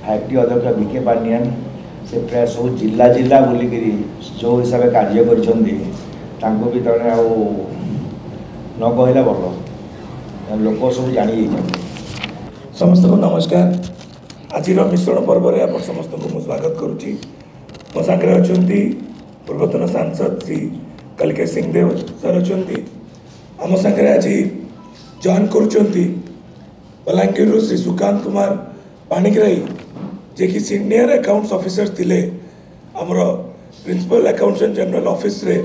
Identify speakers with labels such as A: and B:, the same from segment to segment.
A: Factory अध्यक्ष विके पांडियान से प्राय सब जिला जिला बुलिक जो हिसाब से कार्य कर भी तने न कहला भल लोक सब जानी
B: समस्त को नमस्कार। आज मिश्रण पर्व में आप समस्त को मुझे स्वागत करुच्ची। मो सागर अच्छा पूर्वतन सांसद श्री कलिकेश सिंहदेव सर अच्छा आम सागर आज जॉइन कर बलांगीर श्री सुकांत कुमार पाणिग्राही जे कि सीनियर अकाउंट्स ऑफिसर थिले आमर प्रिंसिपल अकाउंटेंट जनरल ऑफिस रे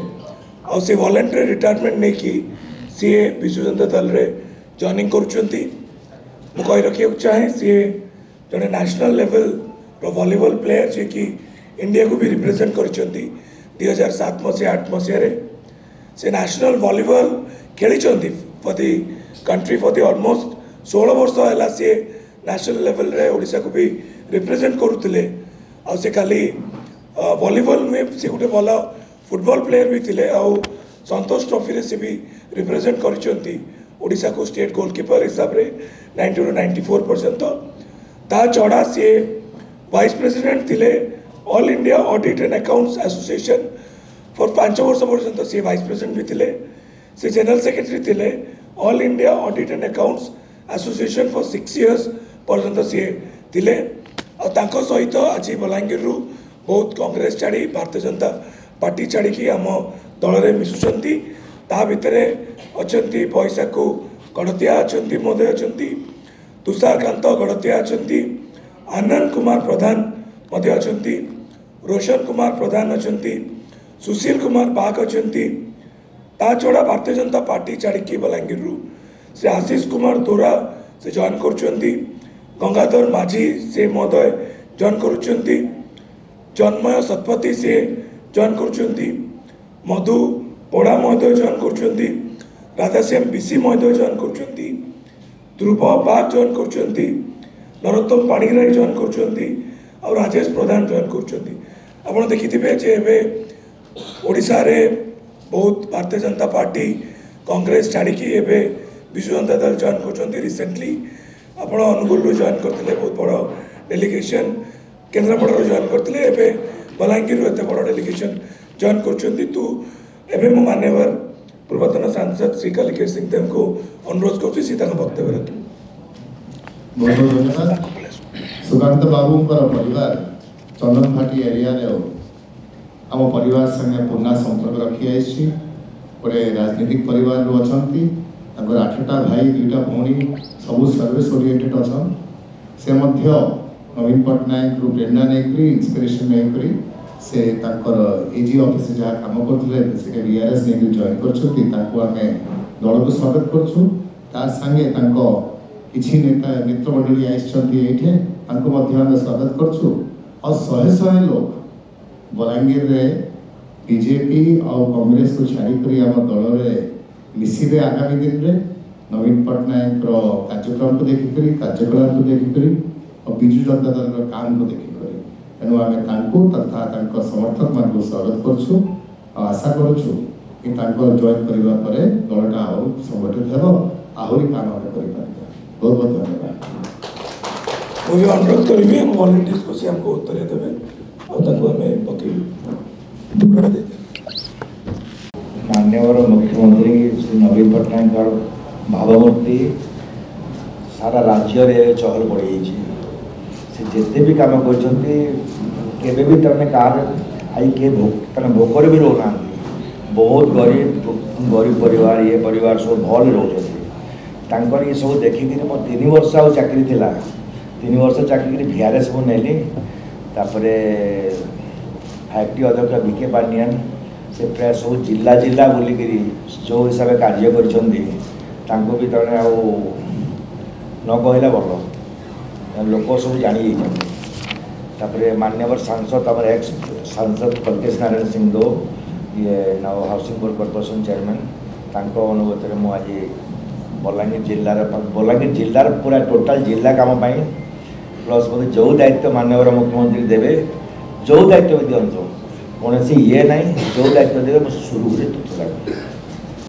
B: आ से वॉलंटरी रिटायरमेंट नहीं कि सी विजु जनता दल रे जॉइनिंग करुँच। मुझे रखा चाहे सी जड़े नेशनल लेवल वॉलीबॉल प्लेयर जे कि इंडिया को भी रिप्रेजेंट कर 2007 मसीहा 8 मसीह से नेशनल वॉलीबॉल खेली for the country for the almost 16 वर्ष है सी नेशनल लेवल रे ओडिशा को भी रिप्रेजेंट करुले। से खाली वॉलीबॉल में से गोटे भल फुटबॉल प्लेयर भी थे संतोष ट्रॉफी से भी रिप्रेजेंट कर ओडिशा को स्टेट गोलकीपर हिसाब से 1994 पर्यंत ता छड़ा सी वाइस प्रेसिडेंट थे all India audit and accounts association for 5 वर्ष पर्यंत सी वाइस प्रेसिडेंट भी थे। सी जनरल सेक्रेटरी थे all India audit and accounts association for 6 years पर्यंत सी थे। सहित आज बलांगीर बहुत कांग्रेस छाड़ी भारतीय जनता पार्टी छाड़ी आम दल में मिशुंट ता भितर अच्छा पैसा को गड़तिया अच्छा महोदय अच्छा तुषारकांत गड़तिया अच्छा आनंद कुमार प्रधान अच्छा रोशन कुमार प्रधान अच्छा सुशील कुमार बाग अच्छा ता छड़ा भारतीय जनता पार्टी छाड़ी बलांगीर से आशीष कुमार दोरा से जॉइन कर गंगाधर माझी से महोदय जॉइन कर जन्मय शतपथी से जॉइन कर मधु पोड़ा महोदय जॉइन कर राधाश्याम बीसी महोदय जॉइन कर ध्रुव बाग जॉइन कर नरोत्तम पाणिग्राही जॉइन कर राजेश प्रधान जॉइन कर देखिथे ओडिशा रे बहुत भारतीय जनता पार्टी कांग्रेस छाड़ी विजु जनता दल जॉइन कर रिसेंटली आपण अनुगुल जॉइन करते बहुत बड़ डेलीगेशन केन्द्रापड़ा जॉइन करते बलांगीर एत बड़ डेलीगेशन जॉइन कर तू एवं मो मान्यवर पूर्वतन सांसद श्री कलिकेश सिंहदेव को अनुरोध कर वक्तव्य रखें।
C: बहुत बहुत धन्यवाद। सुकांत बाबू परिवार चंदन फाटी एरिया आम परिवार संगे पुना संपर्क रखी आई गोटे राजनीतिक परिवार अच्छा 8टा भाई 2टा भौणी सब सर्विस ओरिएंटेड अच्छा से नवीन पट्टनायक रु प्रेरणा नहीं इंस्पिरेशन नहीं से एजी ऑफिस जहाँ कम करते बीआरएस नहीं जॉइन कर दल को स्वागत करें किसी नेता नेत्रमंडली आई स्वागत कर 100 लोग बलांगीर रे बीजेपी और कांग्रेस को छाड़ी आम दल में मिसिबे आगामी दिन में नवीन पट्टनायक कार्यक्रम को देखिक कार्यकलाप को देखिक और विजु जनता दल काम को देखिक तेणु आम तथा समर्थक मान स्वागत करुँ आशा करुँ कि जॉइन करने दलटा आउ संगठित हो आहरी काम आम कर बहुत बहुत धन्यवाद।
B: मुझे अनुरोध करी हम वॉलंटियर्स को सी हमको उत्तर देवे पकड़
A: मान्यवर मुख्यमंत्री श्री नवीन पट्टनायक भावमूर्ति सारा राज्य रे चहल पड़ी से जिते भी काम कर भी तमें कार आई किए भोकर भी रोना बहुत गरीब परिवार ये परिवार सब भल रोचे ये सब देखिक मो 3 वर्ष आ चाकरी थिला 3 वर्ष चाकरी VRS को नेली फैक्ट्री अध्यक्ष विके पांडियान से प्राय सब जिला जिला बुलिक जो हिसाब से कार्य कर भी तने न कहला भल लोक सब जानी मान्यवर सांसद आम एक्स सांसद कलिकेश नारायण सिंहदेव ये now housing board corporation chairman अनुगत में मुझे बलांगीर जिलार पूरा टोटाल जिला काम प्लस मत जो दायित्व मान्यवर मुख्यमंत्री देवे जो दायित्व भी दिंतु कौन ये ना जो दायित्व देवे शुरू तुच्छ